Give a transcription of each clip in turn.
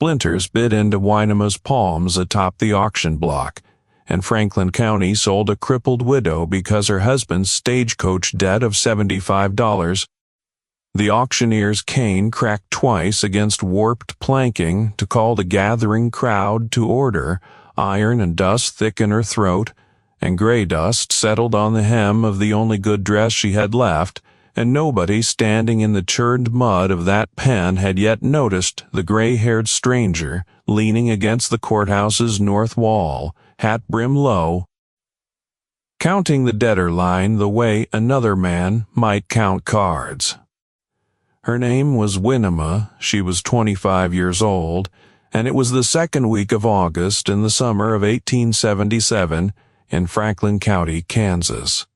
splinters bit into Winema's palms atop the auction block, and Franklin County sold a crippled widow because her husband's stagecoach debt of $75. The auctioneer's cane cracked twice against warped planking to call the gathering crowd to order. Iron and dust thick in her throat, and gray dust settled on the hem of the only good dress she had left, and nobody standing in the churned mud of that pen had yet noticed the gray-haired stranger leaning against the courthouse's north wall, hat brim low, counting the debtor line the way another man might count cards. Her name was Winema. She was 25 years old, and it was the second week of August in the summer of 1877 in Franklin County, Kansas.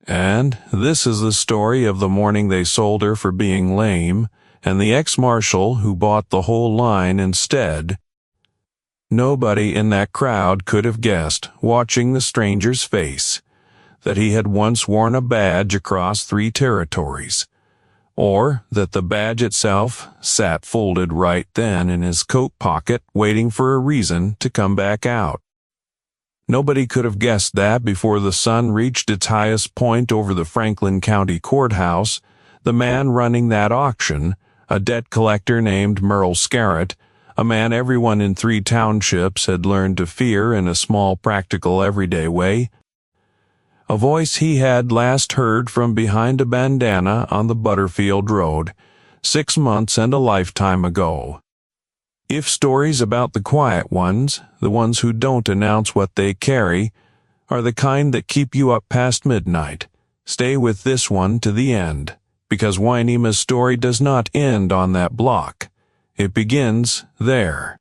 And this is the story of the morning they sold her for being lame, and the ex-marshal who bought the whole line instead. Nobody in that crowd could have guessed, watching the stranger's face, that he had once worn a badge across 3 territories, or that the badge itself sat folded right then in his coat pocket waiting for a reason to come back out. Nobody could have guessed that before the sun reached its highest point over the Franklin County Courthouse, the man running that auction, a debt collector named Merle Skerritt, a man everyone in 3 townships had learned to fear in a small practical everyday way, a voice he had last heard from behind a bandana on the Butterfield Road 6 months and a lifetime ago. If stories about the quiet ones, the ones who don't announce what they carry, are the kind that keep you up past midnight, stay with this one to the end, because Winema's story does not end on that block. It begins there.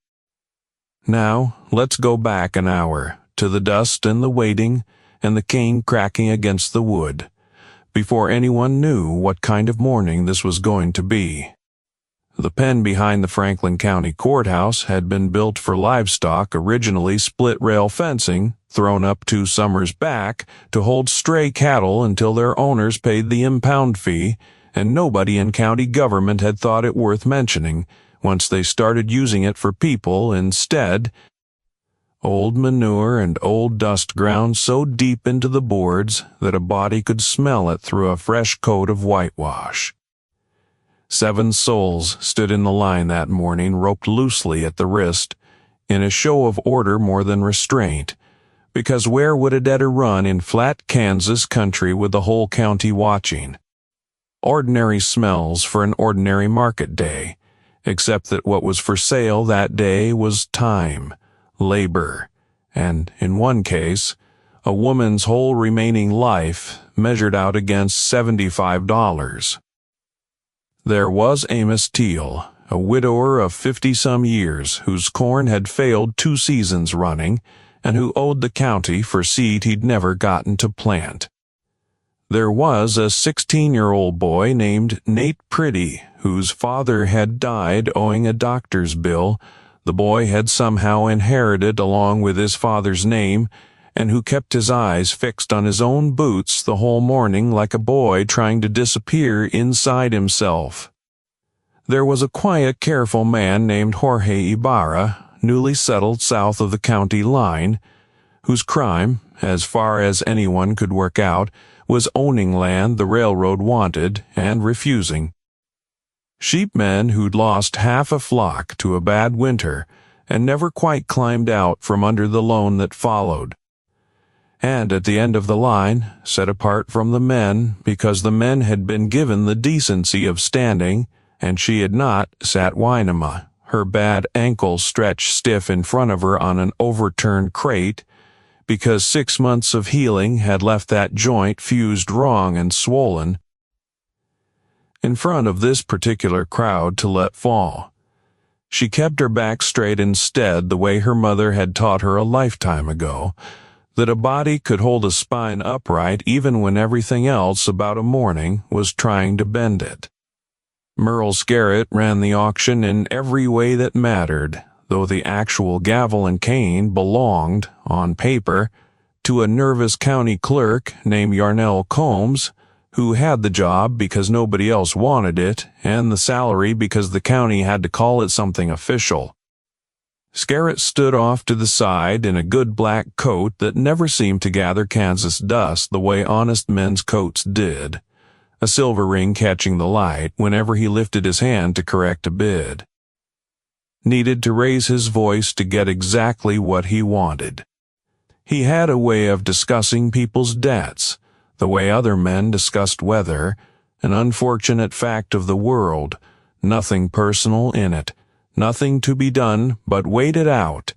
Now, let's go back an hour, to the dust and the waiting, and the cane cracking against the wood, before anyone knew what kind of morning this was going to be. The pen behind the Franklin County Courthouse had been built for livestock, originally split-rail fencing, thrown up 2 summers back to hold stray cattle until their owners paid the impound fee, and nobody in county government had thought it worth mentioning once they started using it for people instead. Old manure and old dust ground so deep into the boards that a body could smell it through a fresh coat of whitewash. 7 souls stood in the line that morning, roped loosely at the wrist, in a show of order more than restraint, because where would a debtor run in flat Kansas country with the whole county watching? Ordinary smells for an ordinary market day, except that what was for sale that day was time, labor, and, in one case, a woman's whole remaining life measured out against $75. There was Amos Teal, a widower of 50-some years, whose corn had failed 2 seasons running, and who owed the county for seed he'd never gotten to plant. There was a 16-year-old boy named Nate Pretty, whose father had died owing a doctor's bill the boy had somehow inherited along with his father's name, and who kept his eyes fixed on his own boots the whole morning like a boy trying to disappear inside himself. There was a quiet, careful man named Jorge Ibarra, newly settled south of the county line, whose crime, as far as anyone could work out, was owning land the railroad wanted and refusing. Sheepmen who'd lost half a flock to a bad winter and never quite climbed out from under the loan that followed. And at the end of the line, set apart from the men because the men had been given the decency of standing, and she had not, sat Winema, her bad ankle stretched stiff in front of her on an overturned crate, because 6 months of healing had left that joint fused wrong and swollen, in front of this particular crowd to let fall. She kept her back straight instead, the way her mother had taught her a lifetime ago, that a body could hold a spine upright even when everything else about a morning was trying to bend it. Merle Skerritt ran the auction in every way that mattered, though the actual gavel and cane belonged, on paper, to a nervous county clerk named Yarnell Combs, who had the job because nobody else wanted it, and the salary because the county had to call it something official. Skerritt stood off to the side in a good black coat that never seemed to gather Kansas dust the way honest men's coats did, a silver ring catching the light whenever he lifted his hand to correct a bid. Needed to raise his voice to get exactly what he wanted. He had a way of discussing people's debts, the way other men discussed weather, an unfortunate fact of the world, nothing personal in it, nothing to be done but wait it out,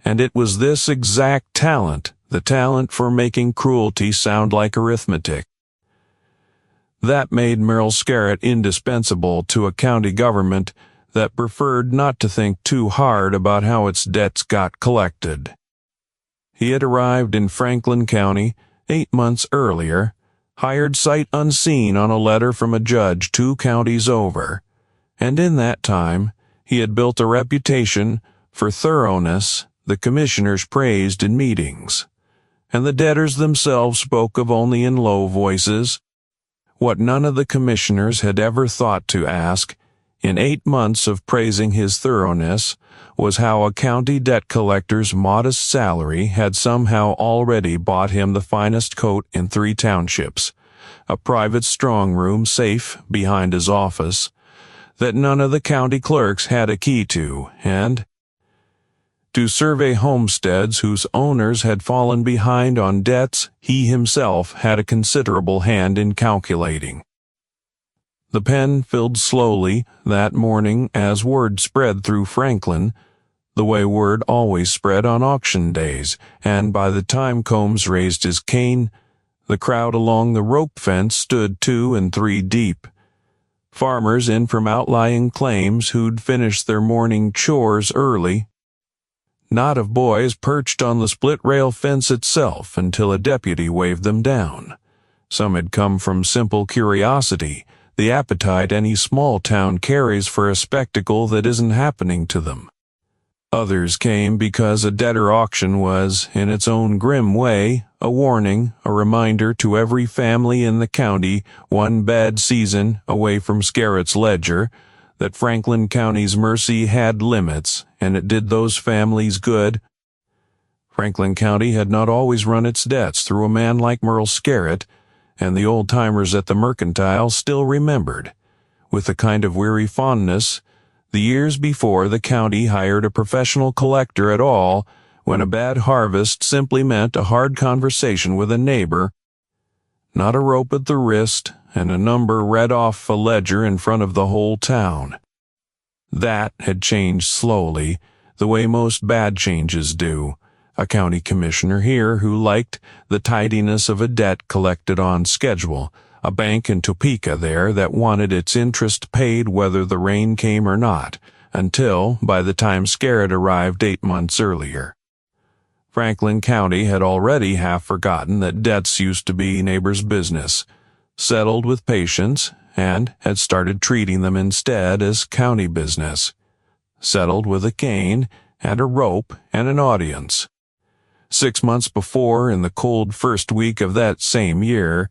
and it was this exact talent, the talent for making cruelty sound like arithmetic, that made Merle Skerritt indispensable to a county government that preferred not to think too hard about how its debts got collected. He had arrived in Franklin County 8 months earlier, hired sight unseen on a letter from a judge 2 counties over, and in that time he had built a reputation for thoroughness the commissioners praised in meetings, and the debtors themselves spoke of only in low voices. What none of the commissioners had ever thought to ask, in 8 months of praising his thoroughness, was how a county debt collector's modest salary had somehow already bought him the finest coat in 3 townships, a private strong room safe behind his office, that none of the county clerks had a key to, and to survey homesteads whose owners had fallen behind on debts he himself had a considerable hand in calculating. The pen filled slowly that morning as word spread through Franklin, the way word always spread on auction days, and by the time Combs raised his cane, the crowd along the rope fence stood 2 and 3 deep. Farmers in from outlying claims who'd finished their morning chores early. Knot of boys perched on the split-rail fence itself until a deputy waved them down. Some had come from simple curiosity, the appetite any small town carries for a spectacle that isn't happening to them. Others came because a debtor auction was, in its own grim way, a warning, a reminder to every family in the county, one bad season away from Skerritt's ledger, that Franklin County's mercy had limits, and it did those families good. Franklin County had not always run its debts through a man like Merle Skerritt, and the old-timers at the Mercantile still remembered, with a kind of weary fondness, the years before the county hired a professional collector at all, when a bad harvest simply meant a hard conversation with a neighbor, not a rope at the wrist, and a number read off a ledger in front of the whole town. That had changed slowly, the way most bad changes do. A county commissioner here who liked the tidiness of a debt collected on schedule, a bank in Topeka there that wanted its interest paid whether the rain came or not, until by the time Skerritt arrived 8 months earlier. Franklin County had already half forgotten that debts used to be neighbors' business, settled with patience, and had started treating them instead as county business, settled with a cane and a rope and an audience. 6 months before, in the cold first week of that same year,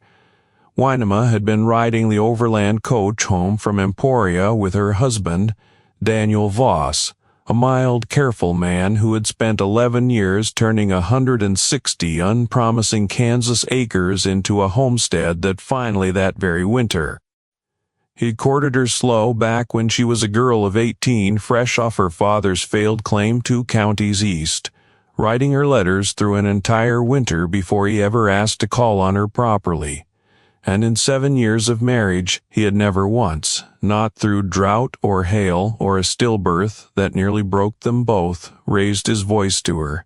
Winema had been riding the Overland coach home from Emporia with her husband, Daniel Voss, a mild, careful man who had spent 11 years turning 160 unpromising Kansas acres into a homestead that finally that very winter. He courted her slow back when she was a girl of 18, fresh off her father's failed claim 2 counties east, writing her letters through an entire winter before he ever asked to call on her properly. And in 7 years of marriage he had never once, not through drought or hail or a stillbirth that nearly broke them both, raised his voice to her.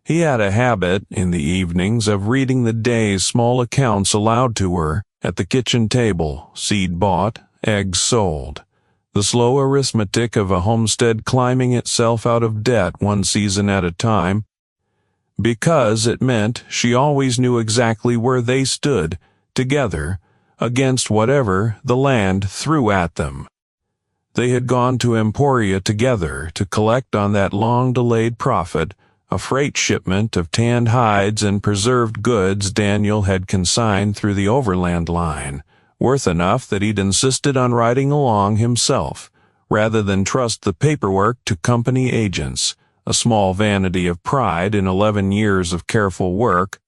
He had a habit, in the evenings, of reading the day's small accounts aloud to her, at the kitchen table, seed bought, eggs sold. The slow arithmetic of a homestead climbing itself out of debt 1 season at a time, because it meant she always knew exactly where they stood, together, against whatever the land threw at them. They had gone to Emporia together to collect on that long-delayed profit, a freight shipment of tanned hides and preserved goods Daniel had consigned through the Overland line, worth enough that he'd insisted on riding along himself, rather than trust the paperwork to company agents, a small vanity of pride in 11 years of careful work.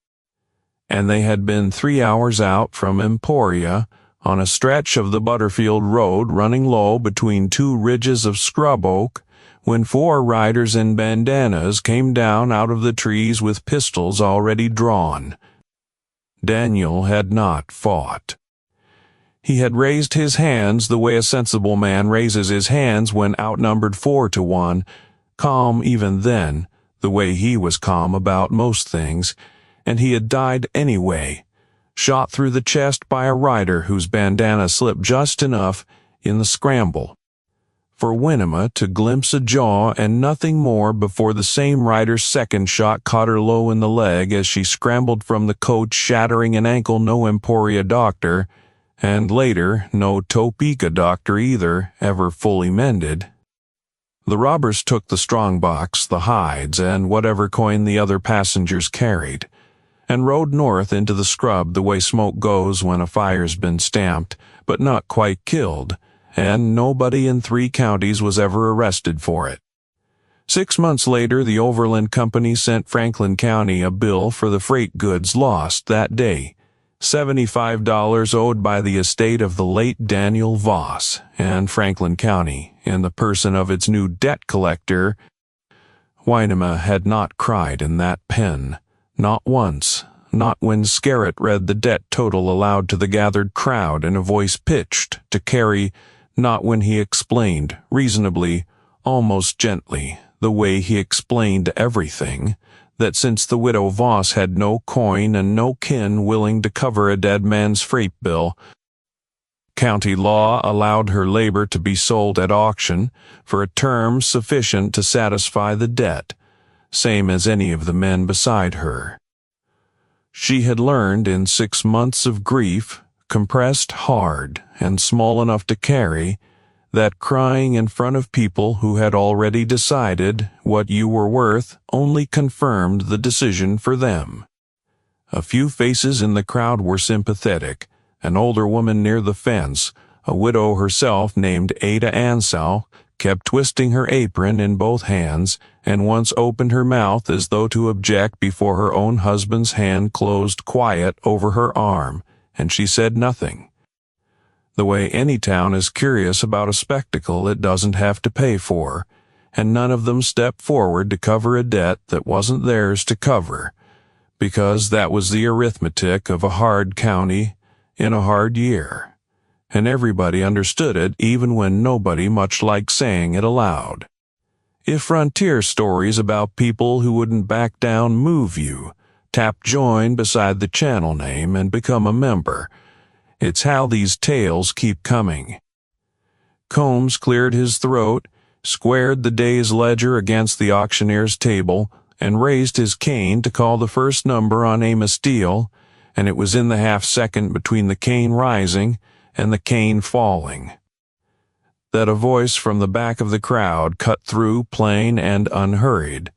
And they had been 3 hours out from Emporia, on a stretch of the Butterfield Road running low between two ridges of scrub oak, when 4 riders in bandanas came down out of the trees with pistols already drawn. Daniel had not fought. He had raised his hands the way a sensible man raises his hands when outnumbered 4-1, calm even then, the way he was calm about most things, and he had died anyway, shot through the chest by a rider whose bandana slipped just enough in the scramble for Winema to glimpse a jaw and nothing more before the same rider's second shot caught her low in the leg as she scrambled from the coach, shattering an ankle no Emporia doctor, and later no Topeka doctor either, ever fully mended. The robbers took the strongbox, the hides, and whatever coin the other passengers carried, and rode north into the scrub the way smoke goes when a fire's been stamped, but not quite killed, and nobody in 3 counties was ever arrested for it. 6 months later, the Overland Company sent Franklin County a bill for the freight goods lost that day, $75 owed by the estate of the late Daniel Voss, and Franklin County, in the person of its new debt collector. Winema had not cried in that pen, not once, not when Skerritt read the debt total aloud to the gathered crowd in a voice pitched to carry, not when he explained, reasonably, almost gently, the way he explained everything, that since the widow Voss had no coin and no kin willing to cover a dead man's freight bill, county law allowed her labor to be sold at auction for a term sufficient to satisfy the debt, same as any of the men beside her. She had learned in 6 months of grief, compressed hard and small enough to carry, that crying in front of people who had already decided what you were worth only confirmed the decision for them. A few faces in the crowd were sympathetic. An older woman near the fence, a widow herself named Ada Ansell, kept twisting her apron in both hands, and once opened her mouth as though to object before her own husband's hand closed quiet over her arm, and she said nothing. The way any town is curious about a spectacle it doesn't have to pay for, and none of them stepped forward to cover a debt that wasn't theirs to cover, because that was the arithmetic of a hard county in a hard year, and everybody understood it even when nobody much liked saying it aloud. If frontier stories about people who wouldn't back down move you, tap join beside the channel name and become a member. It's how these tales keep coming. Combs cleared his throat, squared the day's ledger against the auctioneer's table, and raised his cane to call the first number on Amos Steele, and it was in the half-second between the cane rising and the cane falling that a voice from the back of the crowd cut through plain and unhurried.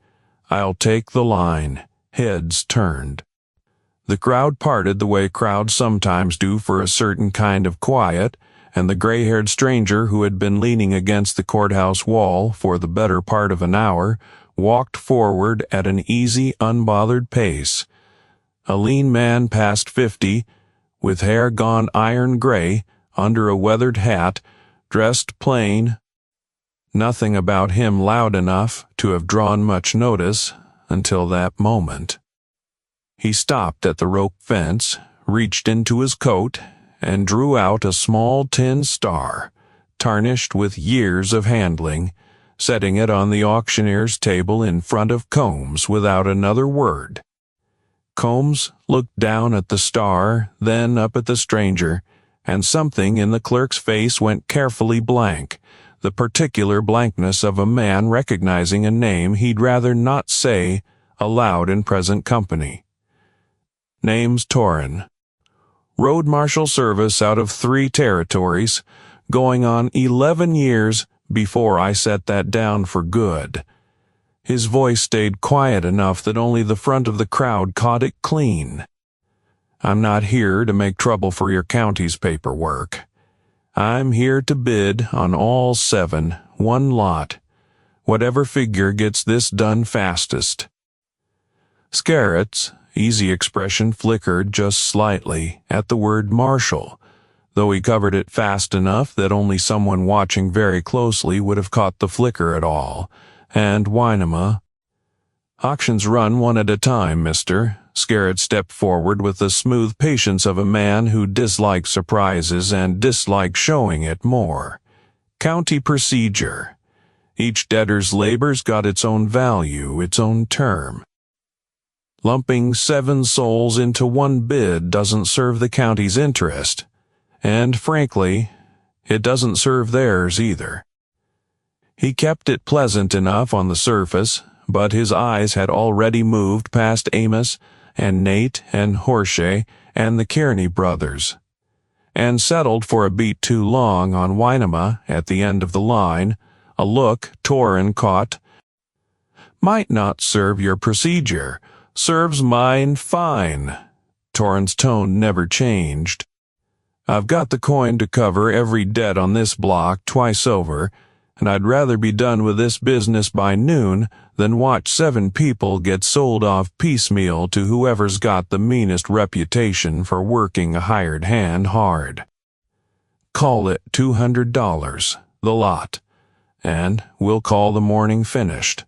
"I'll take the line." Heads turned. The crowd parted the way crowds sometimes do for a certain kind of quiet, and the gray-haired stranger who had been leaning against the courthouse wall for the better part of an hour walked forward at an easy, unbothered pace. A lean man past 50, with hair gone iron gray, under a weathered hat, dressed plain. Nothing about him loud enough to have drawn much notice until that moment. He stopped at the rope fence, reached into his coat, and drew out a small tin star, tarnished with years of handling, setting it on the auctioneer's table in front of Combs without another word. Combs looked down at the star, then up at the stranger, and something in the clerk's face went carefully blank, the particular blankness of a man recognizing a name he'd rather not say aloud in present company. Name's Torrin. Road marshal service out of 3 territories, going on 11 years before I set that down for good. His voice stayed quiet enough that only the front of the crowd caught it clean. I'm not here to make trouble for your county's paperwork. I'm here to bid on all 7, one lot. Whatever figure gets this done fastest." Skerritt's easy expression flickered just slightly at the word marshal, though he covered it fast enough that only someone watching very closely would have caught the flicker at all. And Winema, "Auctions run one at a time, mister." Skerritt stepped forward with the smooth patience of a man who dislikes surprises and dislikes showing it more. "County procedure. Each debtor's labor's got its own value, its own term. Lumping 7 souls into one bid doesn't serve the county's interest, and frankly, it doesn't serve theirs either." He kept it pleasant enough on the surface, but his eyes had already moved past Amos and Nate and Horshay and the Kearney brothers, and settled for a beat too long on Winema at the end of the line, a look Torrin caught. "Might not serve your procedure. Serves mine fine." Torrin's tone never changed. "I've got the coin to cover every debt on this block twice over, and I'd rather be done with this business by noon than watch 7 people get sold off piecemeal to whoever's got the meanest reputation for working a hired hand hard. Call it $200, the lot, and we'll call the morning finished."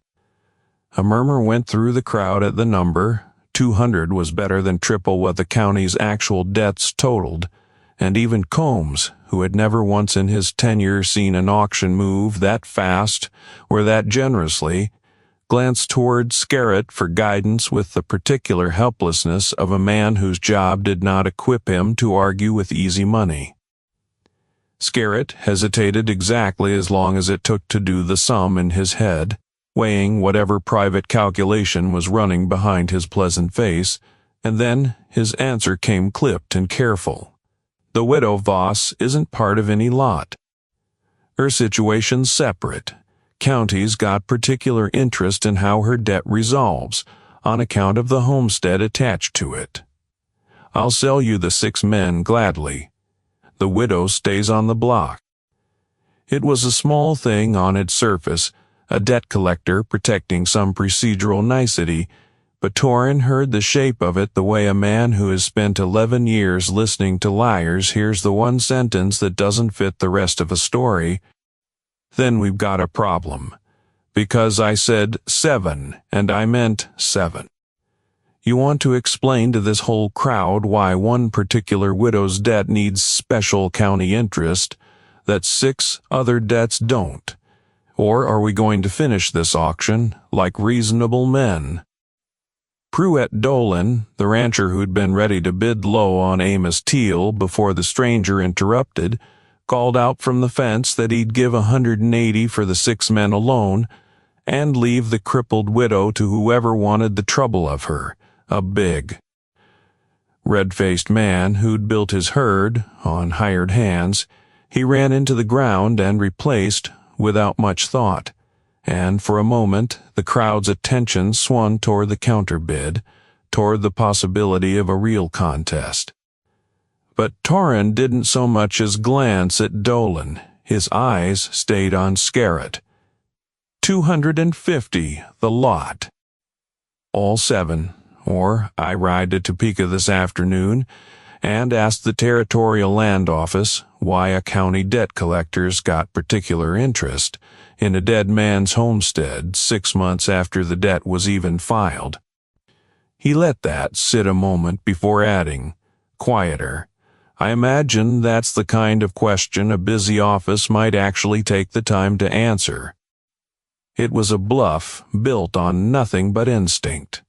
A murmur went through the crowd at the number. 200 was better than triple what the county's actual debts totaled, and even Combs, who had never once in his tenure seen an auction move that fast or that generously, glanced toward Skerritt for guidance with the particular helplessness of a man whose job did not equip him to argue with easy money. Skerritt hesitated exactly as long as it took to do the sum in his head, weighing whatever private calculation was running behind his pleasant face, and then his answer came clipped and careful. "The widow Voss isn't part of any lot. Her situation's separate. County's got particular interest in how her debt resolves, on account of the homestead attached to it. I'll sell you the 6 men gladly. The widow stays on the block." It was a small thing on its surface, a debt collector protecting some procedural nicety, but Torrin heard the shape of it the way a man who has spent 11 years listening to liars hears the one sentence that doesn't fit the rest of a story. "Then we've got a problem, because I said 7 and I meant 7. You want to explain to this whole crowd why one particular widow's debt needs special county interest, that 6 other debts don't. Or are we going to finish this auction like reasonable men?" Pruitt Dolan, the rancher who'd been ready to bid low on Amos Teal before the stranger interrupted, called out from the fence that he'd give 180 for the 6 men alone, and leave the crippled widow to whoever wanted the trouble of her, a big, red-faced man who'd built his herd on hired hands. He ran into the ground and replaced without much thought, and for a moment the crowd's attention swung toward the counterbid, toward the possibility of a real contest. But Torrin didn't so much as glance at Dolan. His eyes stayed on Skerritt. $250, the lot. All 7, or I ride to Topeka this afternoon and ask the Territorial Land Office why a county debt collector's got particular interest in a dead man's homestead 6 months after the debt was even filed. He let that sit a moment before adding, quieter, "I imagine that's the kind of question a busy office might actually take the time to answer." It was a bluff built on nothing but instinct.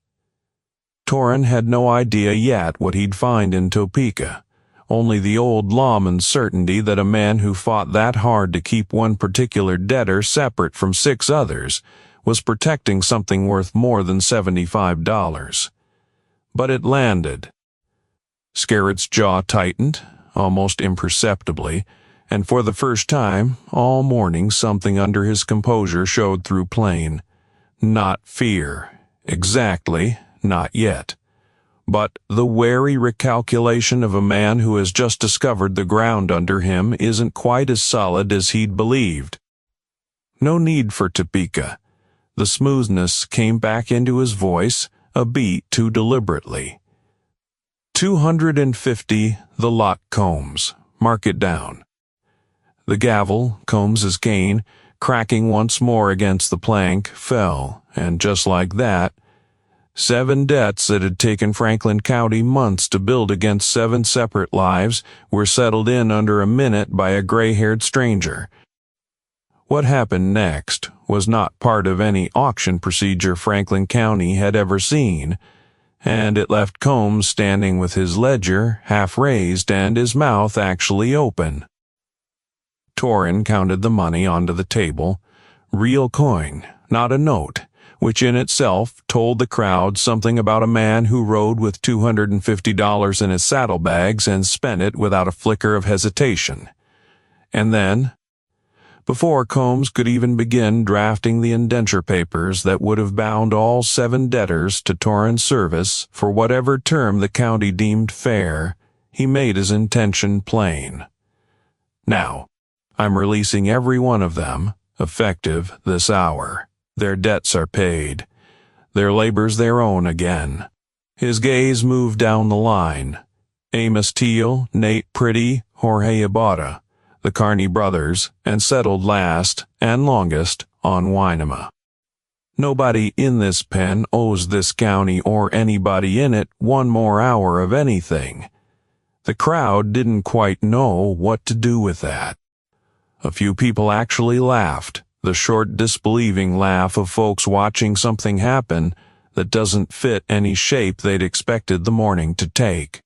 Torrin had no idea yet what he'd find in Topeka, only the old lawman's certainty that a man who fought that hard to keep one particular debtor separate from 6 others was protecting something worth more than $75. But it landed. Skerritt's jaw tightened, almost imperceptibly, and for the first time all morning something under his composure showed through plain. Not fear. Exactly, not yet. but the wary recalculation of a man who has just discovered the ground under him isn't quite as solid as he'd believed. No need for Topeka. The smoothness came back into his voice, a beat too deliberately. 250 the lot, Combs. Mark it down. The gavel, Combs's cane, cracking once more against the plank, fell, and just like that, 7 debts that had taken Franklin County months to build against 7 separate lives were settled in under a minute by a gray-haired stranger. What happened next was not part of any auction procedure Franklin County had ever seen, and it left Combs standing with his ledger half raised and his mouth actually open. Torrin counted the money onto the table, real coin, not a note, which in itself told the crowd something about a man who rode with $250 in his saddlebags and spent it without a flicker of hesitation. And then, before Combs could even begin drafting the indenture papers that would have bound all 7 debtors to Torrin's service for whatever term the county deemed fair, he made his intention plain. Now, I'm releasing every one of them, effective this hour. Their debts are paid. Their labor's their own again. His gaze moved down the line. Amos Teal, Nate Pretty, Jorge Ibarra, the Carney brothers, and settled last and longest on Winema. Nobody in this pen owes this county or anybody in it one more hour of anything. The crowd didn't quite know what to do with that. A few people actually laughed, the short disbelieving laugh of folks watching something happen that doesn't fit any shape they'd expected the morning to take.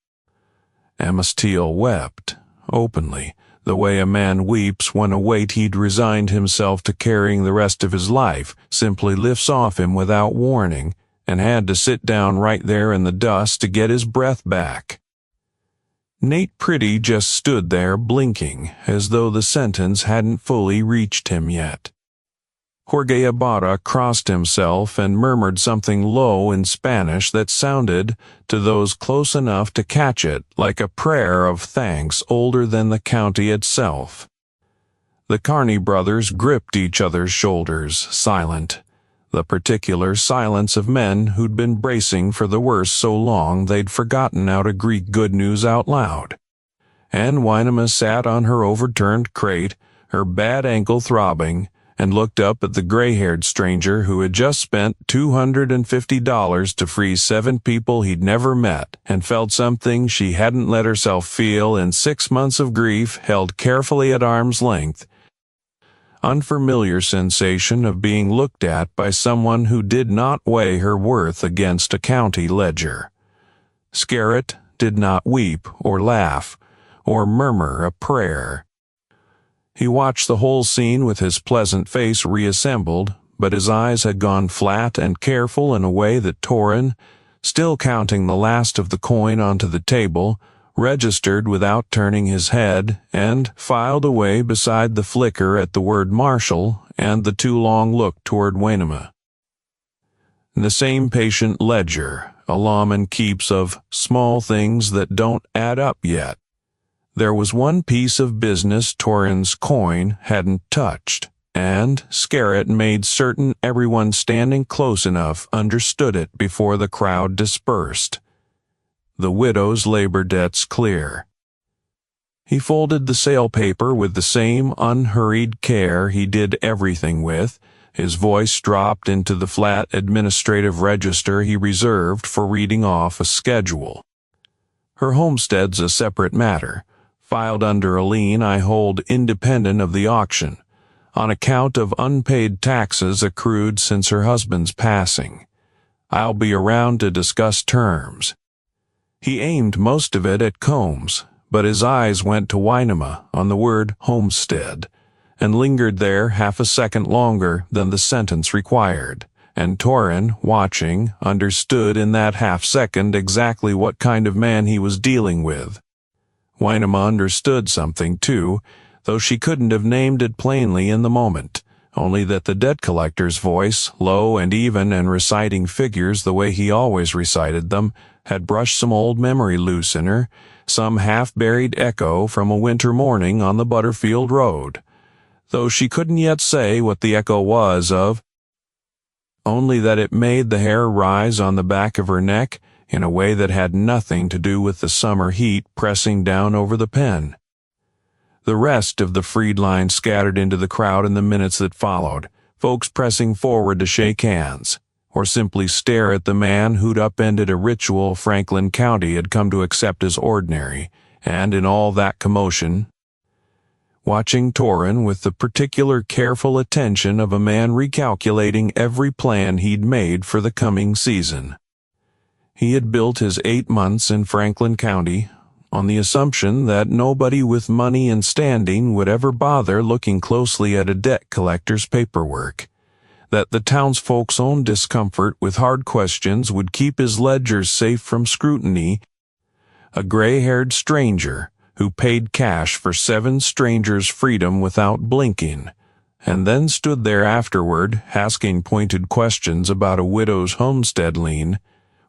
Amos Teal wept, openly, the way a man weeps when a weight he'd resigned himself to carrying the rest of his life simply lifts off him without warning and had to sit down right there in the dust to get his breath back. Nate Pretty just stood there blinking as though the sentence hadn't fully reached him yet. Jorge Ibarra crossed himself and murmured something low in Spanish that sounded, to those close enough to catch it, like a prayer of thanks older than the county itself. The Carney brothers gripped each other's shoulders, silent, the particular silence of men who'd been bracing for the worst so long they'd forgotten how to greet good news out loud. And Winema sat on her overturned crate, her bad ankle throbbing, and looked up at the gray-haired stranger who had just spent $250 to free 7 people he'd never met, and felt something she hadn't let herself feel in 6 months of grief held carefully at arm's length. Unfamiliar sensation of being looked at by someone who did not weigh her worth against a county ledger. Skerritt did not weep or laugh or murmur a prayer. He watched the whole scene with his pleasant face reassembled, but his eyes had gone flat and careful in a way that Torrin, still counting the last of the coin onto the table, registered without turning his head, and filed away beside the flicker at the word marshal and the too long look toward Winema. The same patient ledger, a lawman keeps of small things that don't add up yet. There was one piece of business Torrin's coin hadn't touched, and Skerritt made certain everyone standing close enough understood it before the crowd dispersed. The widow's labor debts clear. He folded the sale paper with the same unhurried care he did everything with. His voice dropped into the flat administrative register he reserved for reading off a schedule. Her homestead's a separate matter, filed under a lien I hold independent of the auction, on account of unpaid taxes accrued since her husband's passing. I'll be around to discuss terms. He aimed most of it at Combs, but his eyes went to Winema on the word homestead, and lingered there half a second longer than the sentence required, and Torrin, watching, understood in that half second exactly what kind of man he was dealing with. Winema understood something, too, though she couldn't have named it plainly in the moment, only that the debt collector's voice, low and even and reciting figures the way he always recited them, had brushed some old memory loose in her, some half-buried echo from a winter morning on the Butterfield Road, though she couldn't yet say what the echo was of, only that it made the hair rise on the back of her neck in a way that had nothing to do with the summer heat pressing down over the pen. The rest of the freed line scattered into the crowd in the minutes that followed, folks pressing forward to shake hands, or simply stare at the man who'd upended a ritual Franklin County had come to accept as ordinary, and in all that commotion, watching Torrin with the particular careful attention of a man recalculating every plan he'd made for the coming season. He had built his 8 months in Franklin County on the assumption that nobody with money and standing would ever bother looking closely at a debt collector's paperwork, that the townsfolk's own discomfort with hard questions would keep his ledgers safe from scrutiny. A gray-haired stranger who paid cash for 7 strangers' freedom without blinking, and then stood there afterward asking pointed questions about a widow's homestead lien,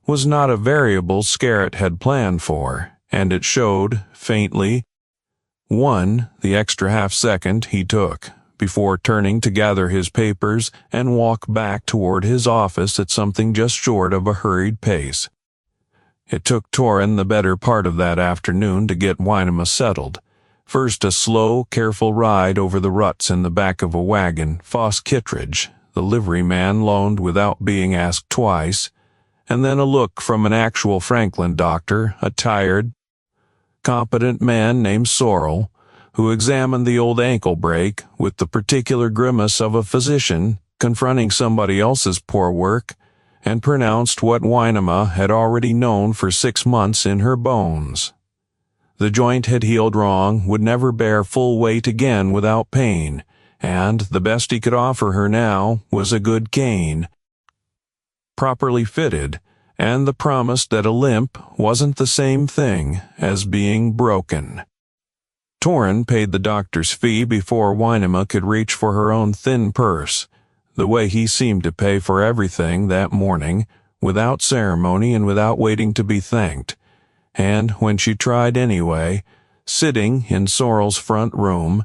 was not a variable Skerritt had planned for, and it showed, faintly, the extra half-second he took before turning to gather his papers and walk back toward his office at something just short of a hurried pace. It took Torrin the better part of that afternoon to get Winema settled. First a slow, careful ride over the ruts in the back of a wagon Foss Kittredge, the liveryman, loaned without being asked twice, and then a look from an actual Franklin doctor, a tired, competent man named Sorrel, who examined the old ankle break with the particular grimace of a physician confronting somebody else's poor work, and pronounced what Winema had already known for 6 months in her bones. The joint had healed wrong, would never bear full weight again without pain, and the best he could offer her now was a good cane, properly fitted, and the promise that a limp wasn't the same thing as being broken. Torrin paid the doctor's fee before Winema could reach for her own thin purse, the way he seemed to pay for everything that morning, without ceremony and without waiting to be thanked. And when she tried anyway, sitting in Sorrel's front room,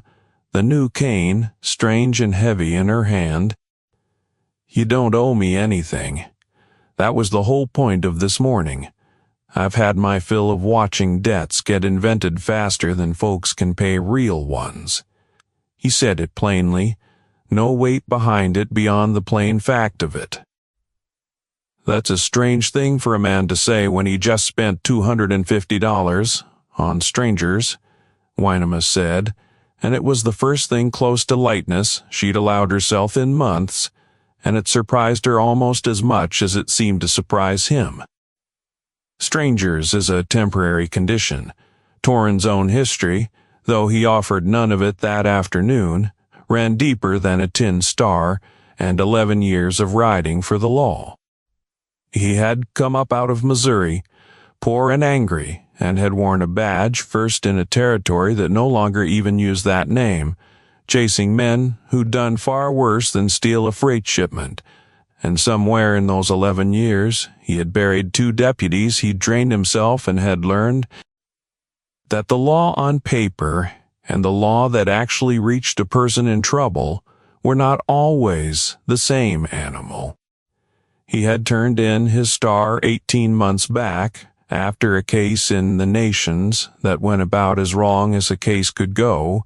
the new cane, strange and heavy in her hand, "You don't owe me anything. That was the whole point of this morning. I've had my fill of watching debts get invented faster than folks can pay real ones." He said it plainly, no weight behind it beyond the plain fact of it. "That's a strange thing for a man to say when he just spent $250 on strangers," Winema said, and it was the first thing close to lightness she'd allowed herself in months, and it surprised her almost as much as it seemed to surprise him. Strangers is a temporary condition. Torrin's own history, though he offered none of it that afternoon, ran deeper than a tin star and 11 years of riding for the law. He had come up out of Missouri, poor and angry, and had worn a badge first in a territory that no longer even used that name, chasing men who'd done far worse than steal a freight shipment, and somewhere in those 11 years he had buried 2 deputies he'd trained himself and had learned that the law on paper and the law that actually reached a person in trouble were not always the same animal. He had turned in his star 18 months back, after a case in the Nations that went about as wrong as a case could go,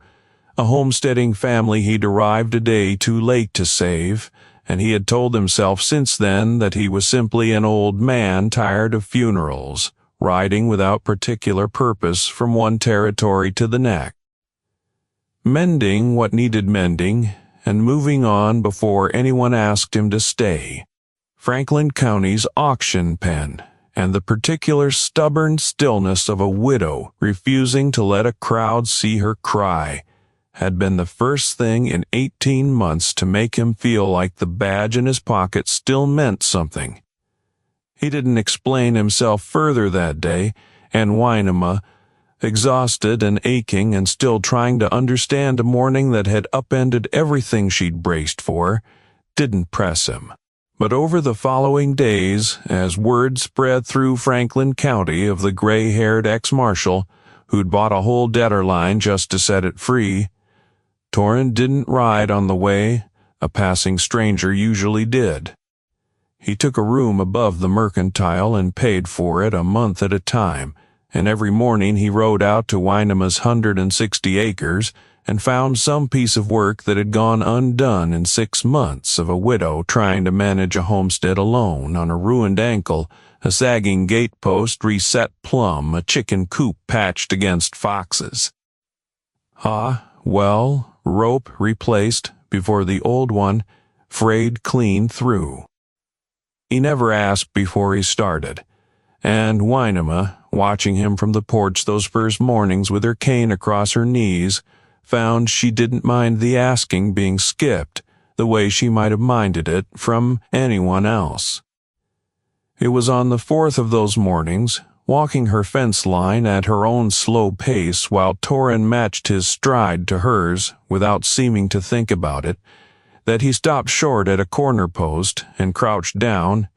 a homesteading family he'd arrived a day too late to save, and he had told himself since then that he was simply an old man tired of funerals, riding without particular purpose from one territory to the next, mending what needed mending, and moving on before anyone asked him to stay. Franklin County's auction pen, and the particular stubborn stillness of a widow refusing to let a crowd see her cry, had been the first thing in 18 months to make him feel like the badge in his pocket still meant something. He didn't explain himself further that day, and Winema, exhausted and aching and still trying to understand a morning that had upended everything she'd braced for, didn't press him. But over the following days, as word spread through Franklin County of the gray-haired ex-marshal who'd bought a whole debtor line just to set it free, Torrin didn't ride on the way a passing stranger usually did. He took a room above the mercantile and paid for it a month at a time, and every morning he rode out to Winema's 160 acres and found some piece of work that had gone undone in 6 months of a widow trying to manage a homestead alone on a ruined ankle, a sagging gatepost reset plumb, a chicken coop patched against foxes. Rope replaced before the old one frayed clean through. He never asked before he started, and Winema, watching him from the porch those first mornings with her cane across her knees, found she didn't mind the asking being skipped the way she might have minded it from anyone else. It was on the fourth of those mornings, walking her fence line at her own slow pace while Torrin matched his stride to hers without seeming to think about it, that he stopped short at a corner post and crouched down.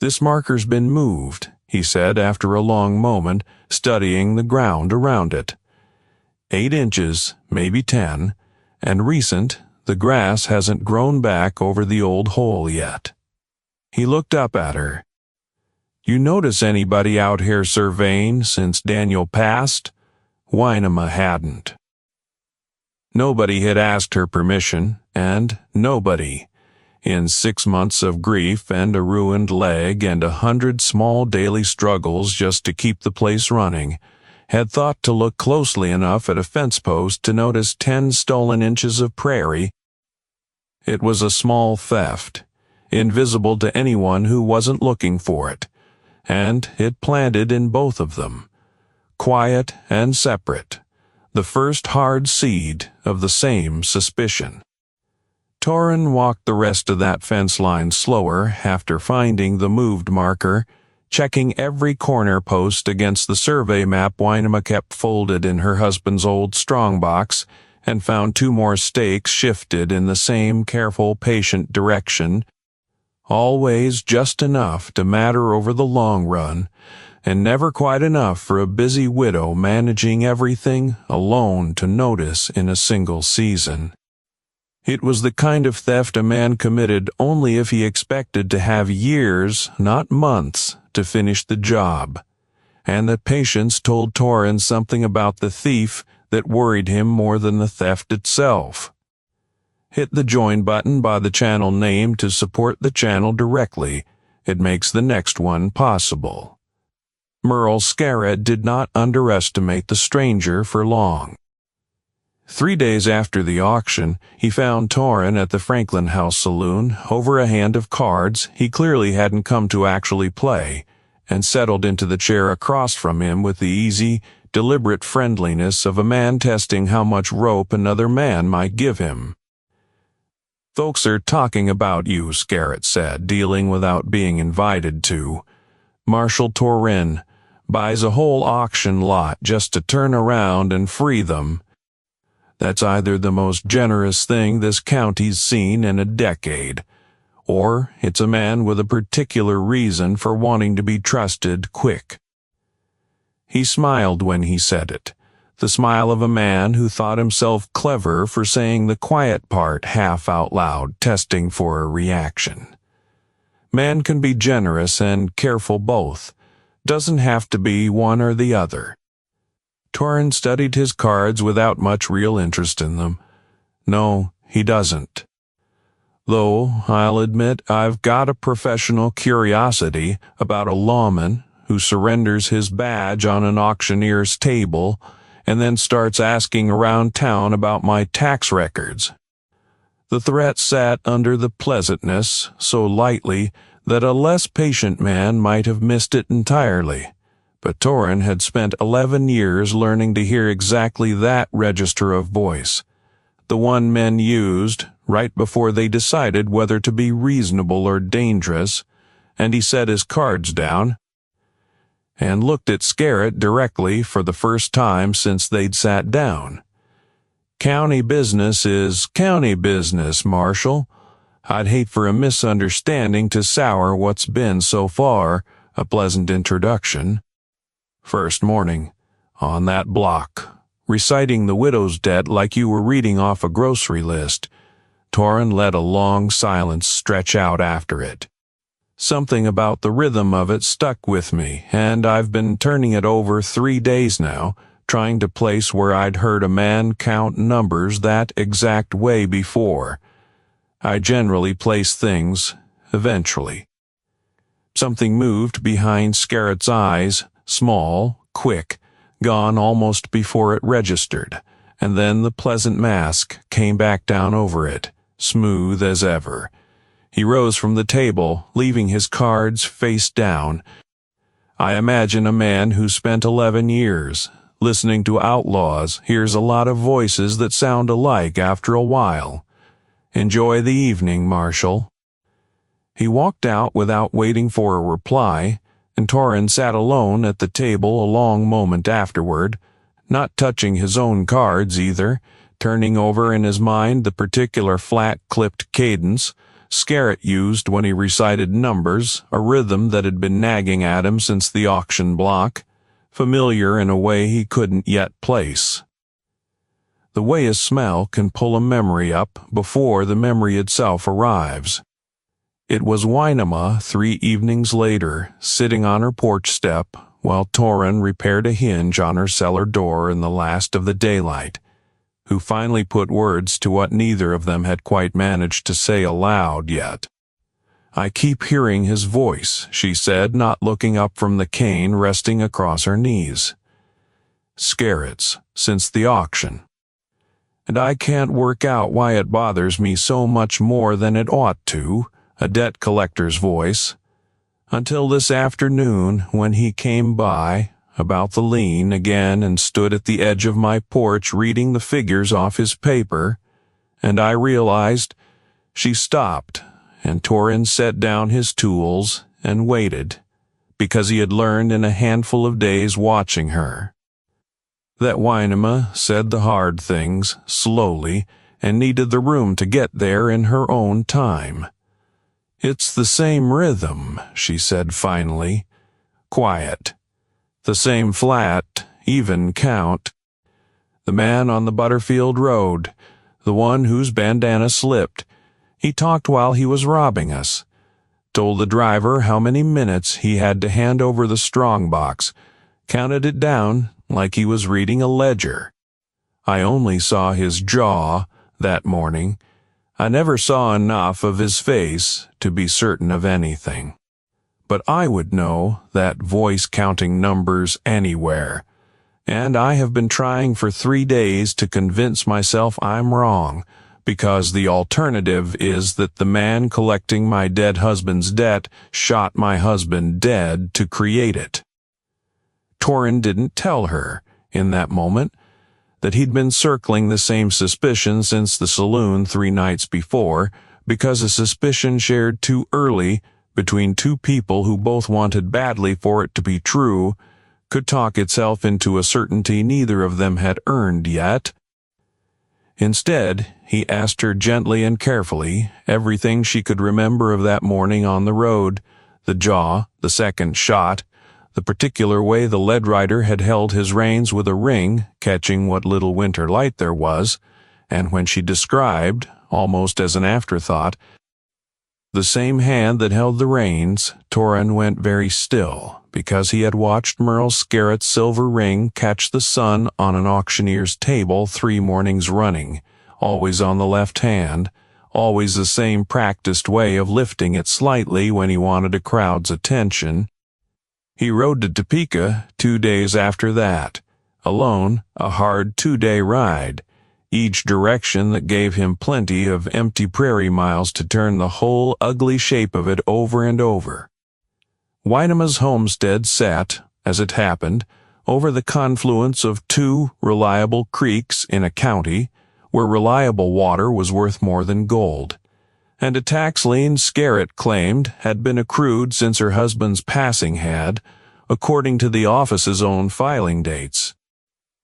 "This marker's been moved," he said after a long moment, studying the ground around it. 8 inches, maybe 10, and recent, the grass hasn't grown back over the old hole yet. He looked up at her. "You notice anybody out here surveying since Daniel passed?" Winema hadn't. Nobody had asked her permission, and nobody, in 6 months of grief and a ruined leg and 100 small daily struggles just to keep the place running, had thought to look closely enough at a fence post to notice 10 stolen inches of prairie. It was a small theft, invisible to anyone who wasn't looking for it, and it planted in both of them, quiet and separate, the first hard seed of the same suspicion. Torrin walked the rest of that fence line slower after finding the moved marker, checking every corner post against the survey map Winema kept folded in her husband's old strongbox, and found 2 more stakes shifted in the same careful, patient direction, always just enough to matter over the long run, and never quite enough for a busy widow managing everything alone to notice in a single season. It was the kind of theft a man committed only if he expected to have years, not months, to finish the job, and that patience told Torrin something about the thief that worried him more than the theft itself. Hit the join button by the channel name to support the channel directly. It makes the next one possible. Merle Skerritt did not underestimate the stranger for long. 3 days after the auction, he found Torrin at the Franklin House Saloon over a hand of cards he clearly hadn't come to actually play, and settled into the chair across from him with the easy, deliberate friendliness of a man testing how much rope another man might give him. "Folks are talking about you," Skerritt said, dealing without being invited to. "Marshal Torrin buys a whole auction lot just to turn around and free them. That's either the most generous thing this county's seen in a decade, or it's a man with a particular reason for wanting to be trusted quick." He smiled when he said it, the smile of a man who thought himself clever for saying the quiet part half out loud, testing for a reaction. Man can be generous and careful both, doesn't have to be one or the other. Torrin studied his cards without much real interest in them. "No, he doesn't. Though, I'll admit, I've got a professional curiosity about a lawman who surrenders his badge on an auctioneer's table and then starts asking around town about my tax records." The threat sat under the pleasantness so lightly that a less patient man might have missed it entirely. But Torrin had spent 11 years learning to hear exactly that register of voice, the one men used right before they decided whether to be reasonable or dangerous, and he set his cards down. and looked at Skerritt directly for the first time since they'd sat down. "County business is county business, Marshal. I'd hate for a misunderstanding to sour what's been so far a pleasant introduction." First morning, on that block, reciting the widow's debt like you were reading off a grocery list, Torrin let a long silence stretch out after it. Something about the rhythm of it stuck with me, and I've been turning it over 3 days now, trying to place where I'd heard a man count numbers that exact way before. I generally place things eventually. Something moved behind Skerritt's eyes, small, quick, gone almost before it registered, and then the pleasant mask came back down over it, smooth as ever. He rose from the table, leaving his cards face down. I imagine a man who spent 11 years listening to outlaws hears a lot of voices that sound alike after a while. "Enjoy the evening, Marshal." He walked out without waiting for a reply, and Torrin sat alone at the table a long moment afterward, not touching his own cards either, turning over in his mind the particular flat-clipped cadence Skerritt used when he recited numbers, a rhythm that had been nagging at him since the auction block, familiar in a way he couldn't yet place. The way a smell can pull a memory up before the memory itself arrives. It was Winema 3 evenings later, sitting on her porch step, while Torrin repaired a hinge on her cellar door in the last of the daylight, who finally put words to what neither of them had quite managed to say aloud yet. "I keep hearing his voice," she said, not looking up from the cane resting across her knees. "Skerritt's, since the auction. And I can't work out why it bothers me so much more than it ought to, a debt collector's voice, until this afternoon when he came by about the lien again and stood at the edge of my porch reading the figures off his paper, and I realized." She stopped, and Torrin set down his tools and waited, because he had learned in a handful of days watching her that Winema said the hard things slowly and needed the room to get there in her own time. "It's the same rhythm," she said finally, quiet. "The same flat, even count. The man on the Butterfield Road, the one whose bandana slipped, he talked while he was robbing us. Told the driver how many minutes he had to hand over the strongbox, counted it down like he was reading a ledger. I only saw his jaw that morning. I never saw enough of his face to be certain of anything. But I would know that voice counting numbers anywhere, and I have been trying for 3 days to convince myself I'm wrong, because the alternative is that the man collecting my dead husband's debt shot my husband dead to create it." Torrin didn't tell her, in that moment, that he'd been circling the same suspicion since the saloon 3 nights before, because a suspicion shared too early between 2 people who both wanted badly for it to be true could talk itself into a certainty neither of them had earned yet. Instead, he asked her gently and carefully everything she could remember of that morning on the road, the jaw, the second shot, the particular way the lead rider had held his reins with a ring, catching what little winter light there was, and when she described, almost as an afterthought, the same hand that held the reins, Torrin went very still, because he had watched Merle Skerritt's silver ring catch the sun on an auctioneer's table 3 mornings running, always on the left hand, always the same practiced way of lifting it slightly when he wanted a crowd's attention. He rode to Topeka 2 days after that, alone, a hard 2-day ride, each direction that gave him plenty of empty prairie miles to turn the whole ugly shape of it over and over. Winema's homestead sat, as it happened, over the confluence of 2 reliable creeks in a county where reliable water was worth more than gold, and a tax lien Skerritt claimed had been accrued since her husband's passing had, according to the office's own filing dates.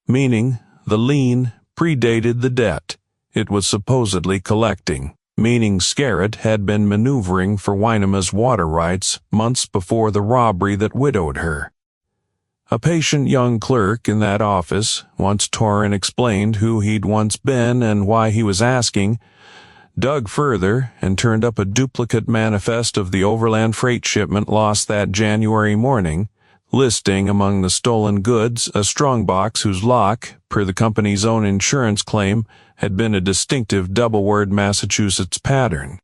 Meaning, the lien predated the debt it was supposedly collecting. Meaning Skerritt had been maneuvering for Winema's water rights months before the robbery that widowed her. A patient young clerk in that office, once Torrin explained who he'd once been and why he was asking, dug further and turned up a duplicate manifest of the Overland freight shipment lost that January morning, listing among the stolen goods a strongbox whose lock, per the company's own insurance claim, had been a distinctive double-word Massachusetts pattern.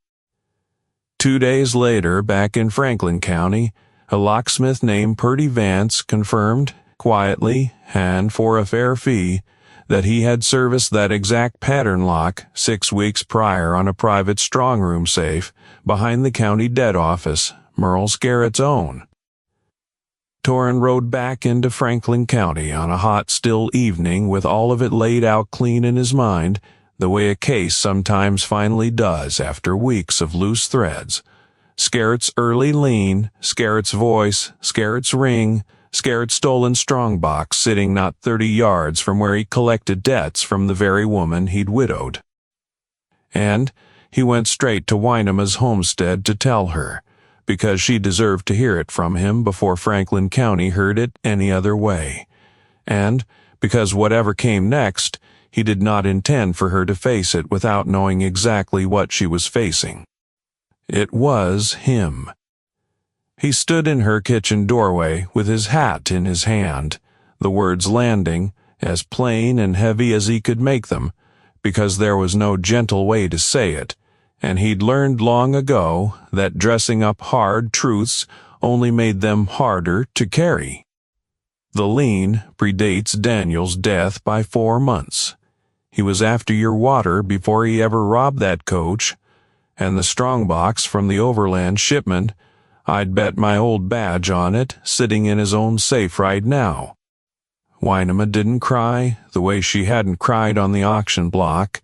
2 days later, back in Franklin County, a locksmith named Purdy Vance confirmed, quietly, and for a fair fee, that he had serviced that exact pattern lock 6 weeks prior on a private strongroom safe behind the county debt office, Merle Skerritt's own. Torrin rode back into Franklin County on a hot, still evening with all of it laid out clean in his mind, the way a case sometimes finally does after weeks of loose threads. Skerritt's early lien, Skerritt's voice, Skerritt's ring, Skerritt's stolen strongbox sitting not 30 yards from where he collected debts from the very woman he'd widowed. And he went straight to Winema's homestead to tell her, because she deserved to hear it from him before Franklin County heard it any other way. And because whatever came next, he did not intend for her to face it without knowing exactly what she was facing. It was him. He stood in her kitchen doorway with his hat in his hand, the words landing, as plain and heavy as he could make them, because there was no gentle way to say it, and he'd learned long ago that dressing up hard truths only made them harder to carry. The lien predates Daniel's death by 4 months. He was after your water before he ever robbed that coach, and the strongbox from the Overland shipment, I'd bet my old badge on it, sitting in his own safe right now. Winema didn't cry the way she hadn't cried on the auction block,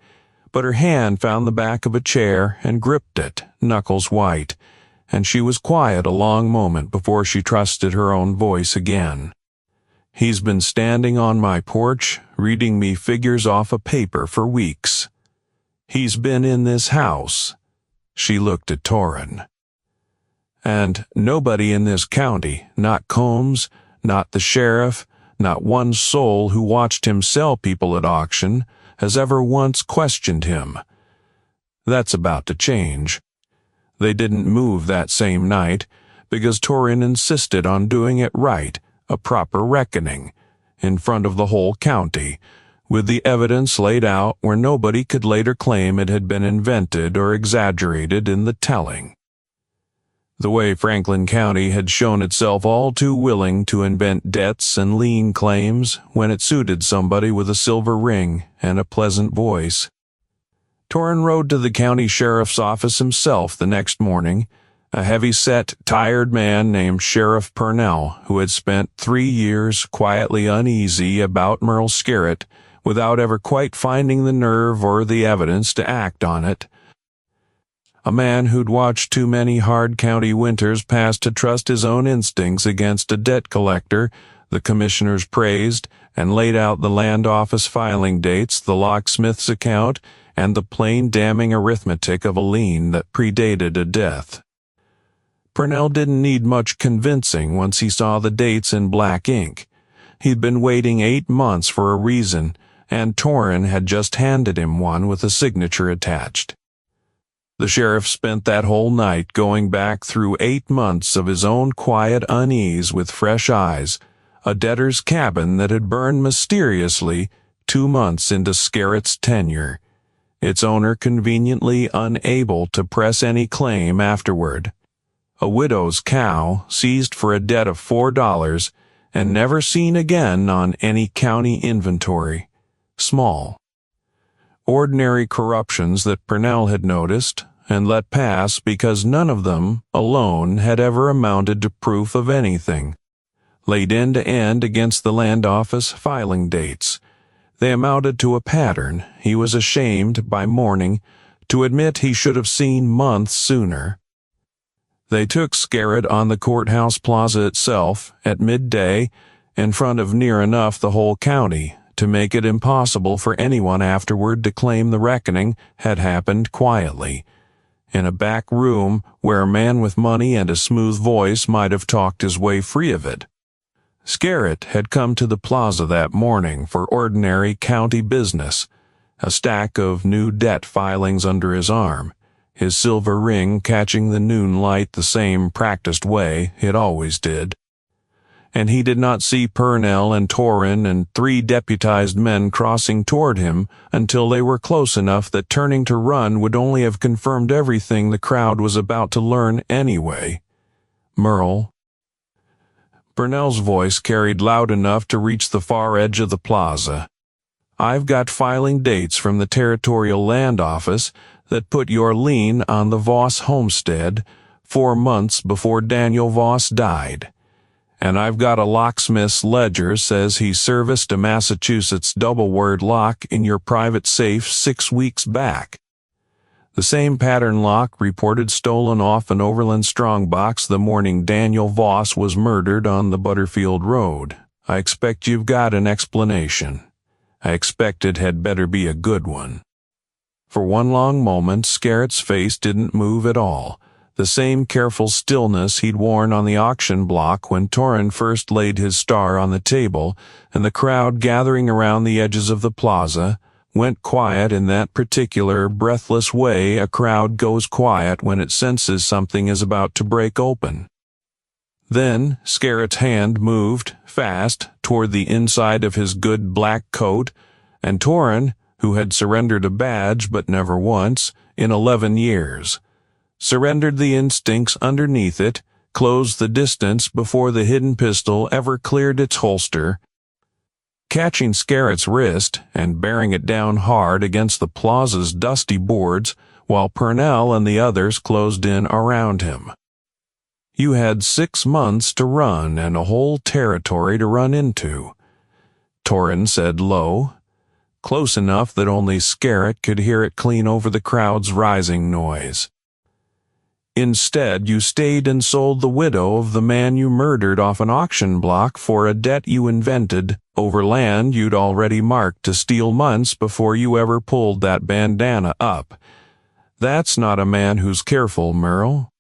but her hand found the back of a chair and gripped it, knuckles white, and she was quiet a long moment before she trusted her own voice again. He's been standing on my porch, reading me figures off a paper for weeks. He's been in this house. She looked at Torrin. And nobody in this county, not Combs, not the sheriff, not one soul who watched him sell people at auction, has ever once questioned him. That's about to change. They didn't move that same night, because Torrin insisted on doing it right, a proper reckoning, in front of the whole county, with the evidence laid out where nobody could later claim it had been invented or exaggerated in the telling. The way Franklin County had shown itself all too willing to invent debts and lien claims when it suited somebody with a silver ring and a pleasant voice. Torrin rode to the county sheriff's office himself the next morning, a heavy-set, tired man named Sheriff Purnell, who had spent 3 years quietly uneasy about Merle Skerritt without ever quite finding the nerve or the evidence to act on it. A man who'd watched too many hard county winters pass to trust his own instincts against a debt collector the commissioners praised and laid out the land office filing dates, the locksmith's account, and the plain damning arithmetic of a lien that predated a death. Purnell didn't need much convincing once he saw the dates in black ink. He'd been waiting 8 months for a reason, and Torrin had just handed him one with a signature attached. The sheriff spent that whole night going back through 8 months of his own quiet unease with fresh eyes, a debtor's cabin that had burned mysteriously 2 months into Skerritt's tenure, its owner conveniently unable to press any claim afterward. A widow's cow seized for a debt of $4 and never seen again on any county inventory. Small. Ordinary corruptions that Purnell had noticed and let pass because none of them, alone, had ever amounted to proof of anything. Laid end to end against the land office filing dates, they amounted to a pattern he was ashamed by morning to admit he should have seen months sooner. They took Skerritt on the courthouse plaza itself at midday, in front of near enough the whole county, to make it impossible for anyone afterward to claim the reckoning had happened quietly, in a back room where a man with money and a smooth voice might have talked his way free of it. Skerritt had come to the plaza that morning for ordinary county business, a stack of new debt filings under his arm, his silver ring catching the noon light the same practiced way it always did. And he did not see Purnell and Torrin and 3 deputized men crossing toward him until they were close enough that turning to run would only have confirmed everything the crowd was about to learn anyway. Merle. Purnell's voice carried loud enough to reach the far edge of the plaza. I've got filing dates from the Territorial Land Office that put your lien on the Voss homestead 4 months before Daniel Voss died. And I've got a locksmith's ledger says he serviced a Massachusetts double-word lock in your private safe 6 weeks back. The same pattern lock reported stolen off an Overland strongbox the morning Daniel Voss was murdered on the Butterfield Road. I expect you've got an explanation. I expect it had better be a good one. For one long moment, Skerritt's face didn't move at all. The same careful stillness he'd worn on the auction block when Torrin first laid his star on the table, and the crowd gathering around the edges of the plaza went quiet in that particular breathless way a crowd goes quiet when it senses something is about to break open. Then Skerritt's hand moved, fast, toward the inside of his good black coat, and Torrin, who had surrendered a badge but never once, in 11 years, surrendered the instincts underneath it, closed the distance before the hidden pistol ever cleared its holster, catching Skerritt's wrist and bearing it down hard against the plaza's dusty boards while Purnell and the others closed in around him. You had 6 months to run and a whole territory to run into, Torrin said low, close enough that only Skerritt could hear it clean over the crowd's rising noise. Instead, you stayed and sold the widow of the man you murdered off an auction block for a debt you invented over land you'd already marked to steal months before you ever pulled that bandana up. That's not a man who's careful, Merle.